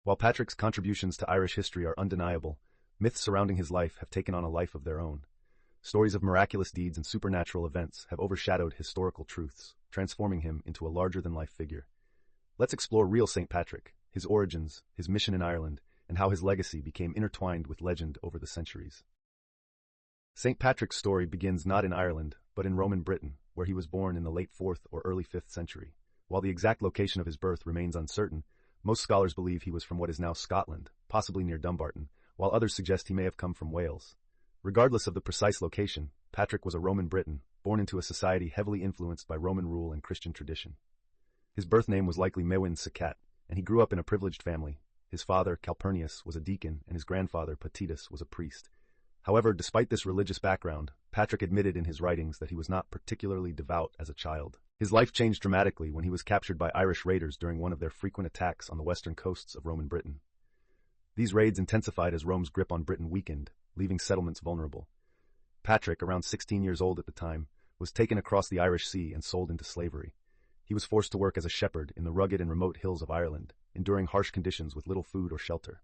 While Patrick's contributions to Irish history are undeniable, myths surrounding his life have taken on a life of their own. Stories of miraculous deeds and supernatural events have overshadowed historical truths, transforming him into a larger-than-life figure. Let's explore real St. Patrick, his origins, his mission in Ireland, and how his legacy became intertwined with legend over the centuries. St. Patrick's story begins not in Ireland, but in Roman Britain, where he was born in the late 4th or early 5th century. While the exact location of his birth remains uncertain, most scholars believe he was from what is now Scotland, possibly near Dumbarton, while others suggest he may have come from Wales. Regardless of the precise location, Patrick was a Roman Briton, born into a society heavily influenced by Roman rule and Christian tradition. His birth name was likely Mewin Sacat, and he grew up in a privileged family. His father, Calpurnius, was a deacon, and his grandfather, Potitus, was a priest. However, despite this religious background, Patrick admitted in his writings that he was not particularly devout as a child. His life changed dramatically when he was captured by Irish raiders during one of their frequent attacks on the western coasts of Roman Britain. These raids intensified as Rome's grip on Britain weakened, leaving settlements vulnerable. Patrick, around 16 years old at the time, was taken across the Irish Sea and sold into slavery. He was forced to work as a shepherd in the rugged and remote hills of Ireland, enduring harsh conditions with little food or shelter.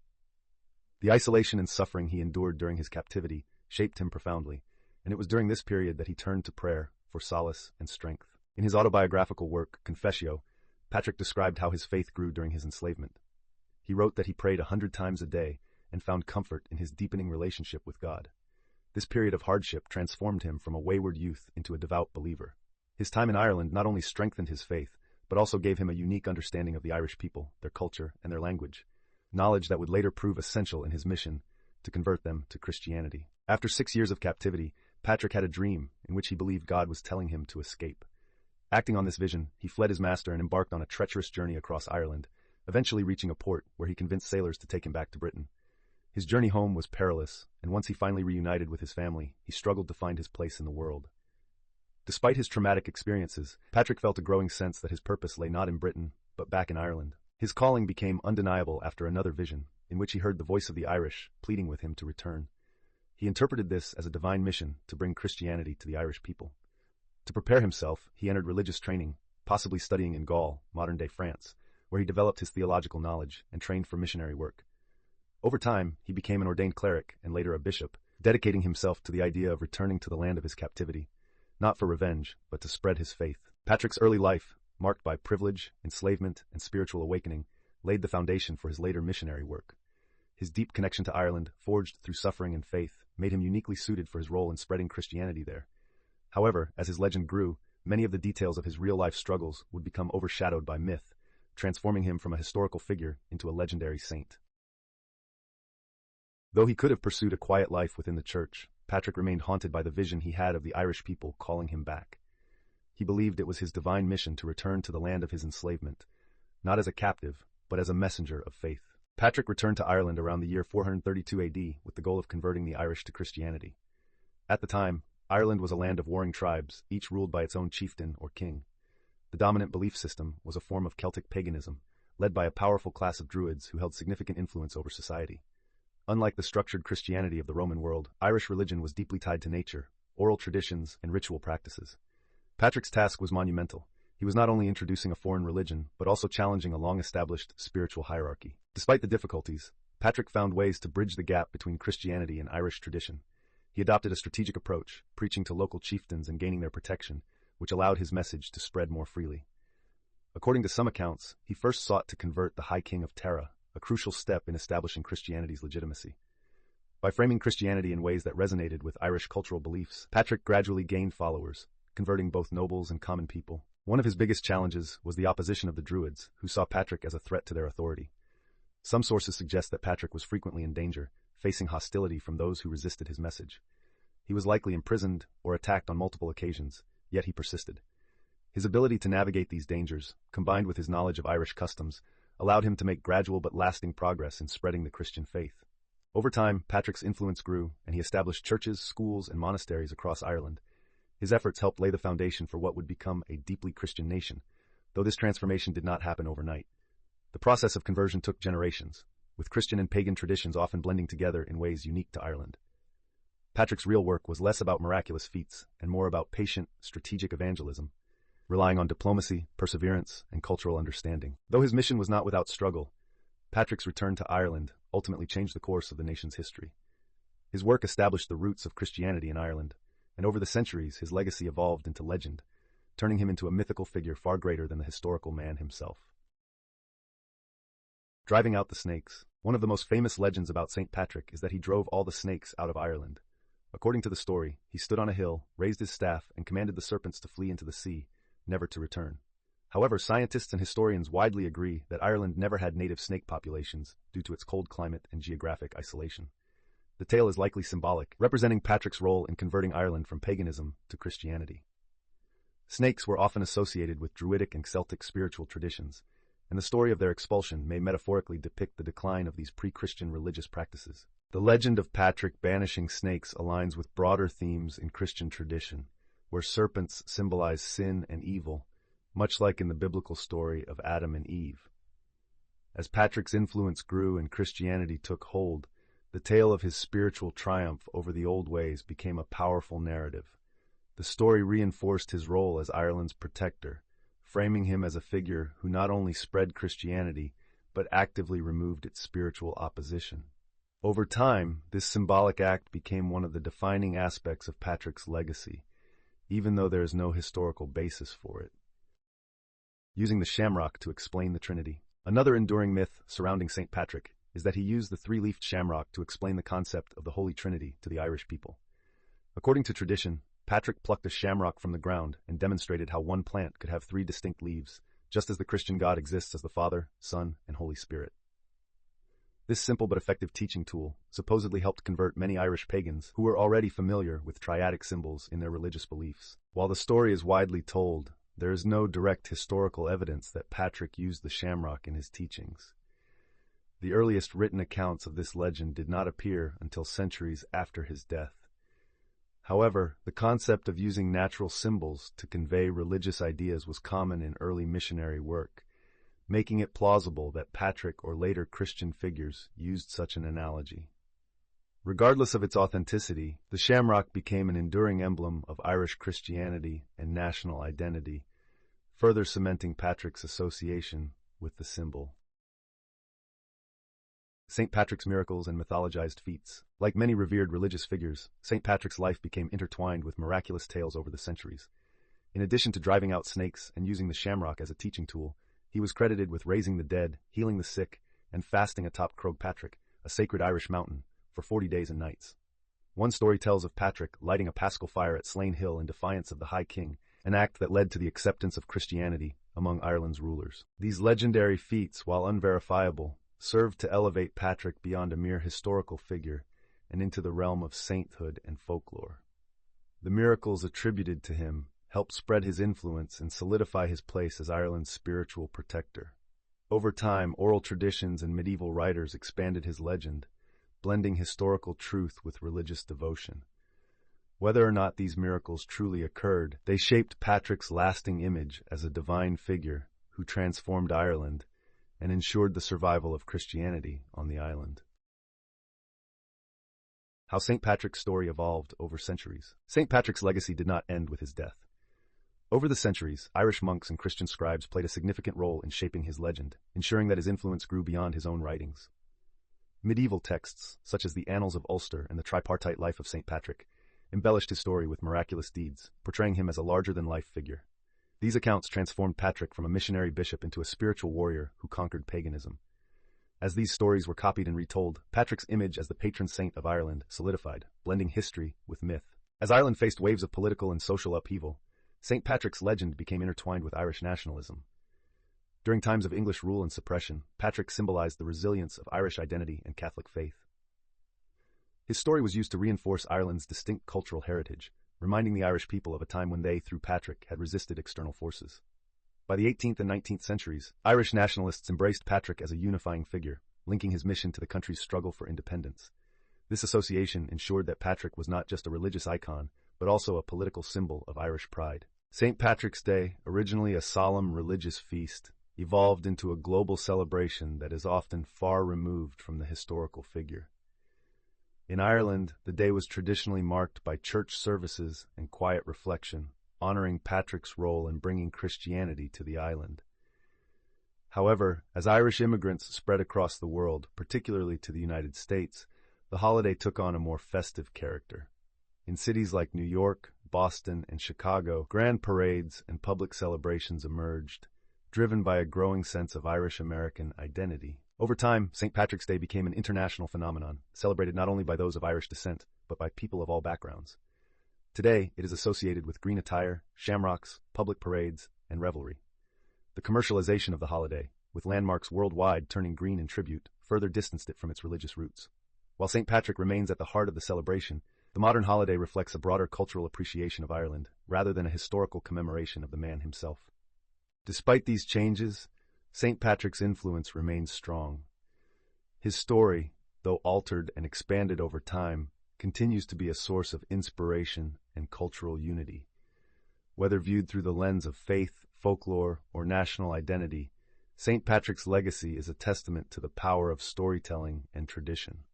The isolation and suffering he endured during his captivity shaped him profoundly, and it was during this period that he turned to prayer for solace and strength. In his autobiographical work, Confessio, Patrick described how his faith grew during his enslavement. He wrote that he prayed 100 times a day and found comfort in his deepening relationship with God. This period of hardship transformed him from a wayward youth into a devout believer. His time in Ireland not only strengthened his faith, but also gave him a unique understanding of the Irish people, their culture, and their language, knowledge that would later prove essential in his mission to convert them to Christianity. After 6 years of captivity, Patrick had a dream in which he believed God was telling him to escape. Acting on this vision, he fled his master and embarked on a treacherous journey across Ireland, eventually reaching a port where he convinced sailors to take him back to Britain. His journey home was perilous, and once he finally reunited with his family, he struggled to find his place in the world. Despite his traumatic experiences, Patrick felt a growing sense that his purpose lay not in Britain, but back in Ireland. His calling became undeniable after another vision, in which he heard the voice of the Irish, pleading with him to return. He interpreted this as a divine mission to bring Christianity to the Irish people. To prepare himself, he entered religious training, possibly studying in Gaul, modern-day France, where he developed his theological knowledge and trained for missionary work. Over time, he became an ordained cleric and later a bishop, dedicating himself to the idea of returning to the land of his captivity, not for revenge, but to spread his faith. Patrick's early life, marked by privilege, enslavement, and spiritual awakening, laid the foundation for his later missionary work. His deep connection to Ireland, forged through suffering and faith, made him uniquely suited for his role in spreading Christianity there. However, as his legend grew, many of the details of his real-life struggles would become overshadowed by myth, transforming him from a historical figure into a legendary saint. Though he could have pursued a quiet life within the church, Patrick remained haunted by the vision he had of the Irish people calling him back. He believed it was his divine mission to return to the land of his enslavement, not as a captive, but as a messenger of faith. Patrick returned to Ireland around the year 432 AD with the goal of converting the Irish to Christianity. At the time, Ireland was a land of warring tribes, each ruled by its own chieftain or king. The dominant belief system was a form of Celtic paganism, led by a powerful class of Druids who held significant influence over society. Unlike the structured Christianity of the Roman world, Irish religion was deeply tied to nature, oral traditions, and ritual practices. Patrick's task was monumental. He was not only introducing a foreign religion, but also challenging a long-established spiritual hierarchy. Despite the difficulties, Patrick found ways to bridge the gap between Christianity and Irish tradition. He adopted a strategic approach, preaching to local chieftains and gaining their protection, which allowed his message to spread more freely. According to some accounts, he first sought to convert the High King of Tara, a crucial step in establishing Christianity's legitimacy. By framing Christianity in ways that resonated with Irish cultural beliefs, Patrick gradually gained followers, converting both nobles and common people. One of his biggest challenges was the opposition of the Druids, who saw Patrick as a threat to their authority. Some sources suggest that Patrick was frequently in danger, facing hostility from those who resisted his message. He was likely imprisoned or attacked on multiple occasions, yet he persisted. His ability to navigate these dangers, combined with his knowledge of Irish customs, allowed him to make gradual but lasting progress in spreading the Christian faith. Over time, Patrick's influence grew, and he established churches, schools, and monasteries across Ireland. His efforts helped lay the foundation for what would become a deeply Christian nation, though this transformation did not happen overnight. The process of conversion took generations, with Christian and pagan traditions often blending together in ways unique to Ireland. Patrick's real work was less about miraculous feats and more about patient, strategic evangelism, relying on diplomacy, perseverance, and cultural understanding. Though his mission was not without struggle, Patrick's return to Ireland ultimately changed the course of the nation's history. His work established the roots of Christianity in Ireland, and over the centuries his legacy evolved into legend, turning him into a mythical figure far greater than the historical man himself. Driving out the snakes. One of the most famous legends about St. Patrick is that he drove all the snakes out of Ireland. According to the story, he stood on a hill, raised his staff, and commanded the serpents to flee into the sea, never to return. However, scientists and historians widely agree that Ireland never had native snake populations due to its cold climate and geographic isolation. The tale is likely symbolic, representing Patrick's role in converting Ireland from paganism to Christianity. Snakes were often associated with Druidic and Celtic spiritual traditions, and the story of their expulsion may metaphorically depict the decline of these pre-Christian religious practices. The legend of Patrick banishing snakes aligns with broader themes in Christian tradition, where serpents symbolize sin and evil, much like in the biblical story of Adam and Eve. As Patrick's influence grew and Christianity took hold, the tale of his spiritual triumph over the old ways became a powerful narrative. The story reinforced his role as Ireland's protector, framing him as a figure who not only spread Christianity, but actively removed its spiritual opposition. Over time, this symbolic act became one of the defining aspects of Patrick's legacy, even though there is no historical basis for it. Using the shamrock to explain the Trinity. Another enduring myth surrounding St. Patrick is that he used the three-leafed shamrock to explain the concept of the Holy Trinity to the Irish people. According to tradition, Patrick plucked a shamrock from the ground and demonstrated how one plant could have three distinct leaves, just as the Christian God exists as the Father, Son, and Holy Spirit. This simple but effective teaching tool supposedly helped convert many Irish pagans who were already familiar with triadic symbols in their religious beliefs. While the story is widely told, there is no direct historical evidence that Patrick used the shamrock in his teachings. The earliest written accounts of this legend did not appear until centuries after his death. However, the concept of using natural symbols to convey religious ideas was common in early missionary work, making it plausible that Patrick or later Christian figures used such an analogy. Regardless of its authenticity, the shamrock became an enduring emblem of Irish Christianity and national identity, further cementing Patrick's association with the symbol. St. Patrick's miracles and mythologized feats. Like many revered religious figures, St. Patrick's life became intertwined with miraculous tales over the centuries. In addition to driving out snakes and using the shamrock as a teaching tool, he was credited with raising the dead, healing the sick, and fasting atop Croagh Patrick, a sacred Irish mountain, for 40 days and nights. One story tells of Patrick lighting a paschal fire at Slane Hill in defiance of the High King, an act that led to the acceptance of Christianity among Ireland's rulers. These legendary feats, while unverifiable, served to elevate Patrick beyond a mere historical figure and into the realm of sainthood and folklore. The miracles attributed to him helped spread his influence and solidify his place as Ireland's spiritual protector. Over time, oral traditions and medieval writers expanded his legend, blending historical truth with religious devotion. Whether or not these miracles truly occurred, they shaped Patrick's lasting image as a divine figure who transformed Ireland and ensured the survival of Christianity on the island. How St. Patrick's story evolved over centuries. St. Patrick's legacy did not end with his death. Over the centuries, Irish monks and Christian scribes played a significant role in shaping his legend, ensuring that his influence grew beyond his own writings. Medieval texts, such as the Annals of Ulster and the tripartite life of St. Patrick, embellished his story with miraculous deeds, portraying him as a larger-than-life figure. These accounts transformed Patrick from a missionary bishop into a spiritual warrior who conquered paganism. As these stories were copied and retold, Patrick's image as the patron saint of Ireland solidified, blending history with myth. As Ireland faced waves of political and social upheaval, St. Patrick's legend became intertwined with Irish nationalism. During times of English rule and suppression, Patrick symbolized the resilience of Irish identity and Catholic faith. His story was used to reinforce Ireland's distinct cultural heritage, reminding the Irish people of a time when they, through Patrick, had resisted external forces. By the 18th and 19th centuries, Irish nationalists embraced Patrick as a unifying figure, linking his mission to the country's struggle for independence. This association ensured that Patrick was not just a religious icon, but also a political symbol of Irish pride. St. Patrick's Day, originally a solemn religious feast, evolved into a global celebration that is often far removed from the historical figure. In Ireland, the day was traditionally marked by church services and quiet reflection, honoring Patrick's role in bringing Christianity to the island. However, as Irish immigrants spread across the world, particularly to the United States, the holiday took on a more festive character. In cities like New York, Boston, and Chicago, grand parades and public celebrations emerged, driven by a growing sense of Irish-American identity. Over time, St. Patrick's Day became an international phenomenon, celebrated not only by those of Irish descent, but by people of all backgrounds. Today, it is associated with green attire, shamrocks, public parades, and revelry. The commercialization of the holiday, with landmarks worldwide turning green in tribute, further distanced it from its religious roots. While St. Patrick remains at the heart of the celebration, the modern holiday reflects a broader cultural appreciation of Ireland, rather than a historical commemoration of the man himself. Despite these changes, St. Patrick's influence remains strong. His story, though altered and expanded over time, continues to be a source of inspiration and cultural unity. Whether viewed through the lens of faith, folklore, or national identity, St. Patrick's legacy is a testament to the power of storytelling and tradition.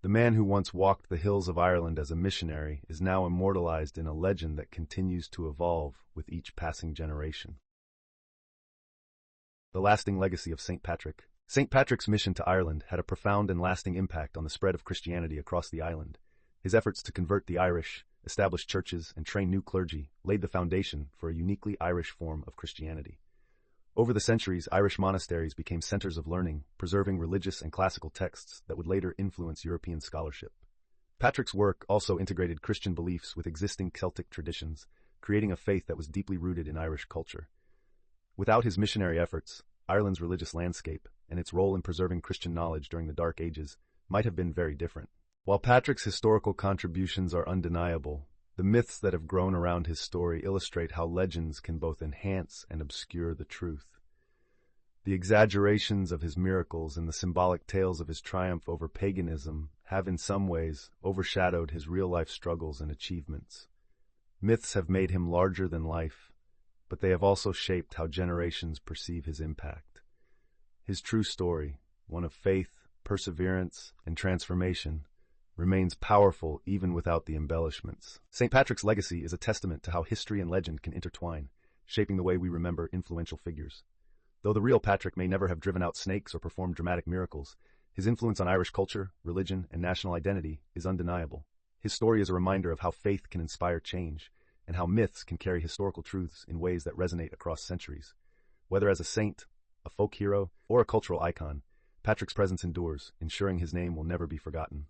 The man who once walked the hills of Ireland as a missionary is now immortalized in a legend that continues to evolve with each passing generation. The lasting legacy of St. Patrick. St. Patrick's mission to Ireland had a profound and lasting impact on the spread of Christianity across the island. His efforts to convert the Irish, establish churches, and train new clergy laid the foundation for a uniquely Irish form of Christianity. Over the centuries, Irish monasteries became centers of learning, preserving religious and classical texts that would later influence European scholarship. Patrick's work also integrated Christian beliefs with existing Celtic traditions, creating a faith that was deeply rooted in Irish culture. Without his missionary efforts, Ireland's religious landscape and its role in preserving Christian knowledge during the Dark Ages might have been very different. While Patrick's historical contributions are undeniable, the myths that have grown around his story illustrate how legends can both enhance and obscure the truth. The exaggerations of his miracles and the symbolic tales of his triumph over paganism have in some ways overshadowed his real-life struggles and achievements. Myths have made him larger than life, but they have also shaped how generations perceive his impact. His true story, one of faith, perseverance, and transformation, remains powerful even without the embellishments. St. Patrick's legacy is a testament to how history and legend can intertwine, shaping the way we remember influential figures. Though the real Patrick may never have driven out snakes or performed dramatic miracles, his influence on Irish culture, religion, and national identity is undeniable. His story is a reminder of how faith can inspire change, and how myths can carry historical truths in ways that resonate across centuries. Whether as a saint, a folk hero, or a cultural icon, Patrick's presence endures, ensuring his name will never be forgotten.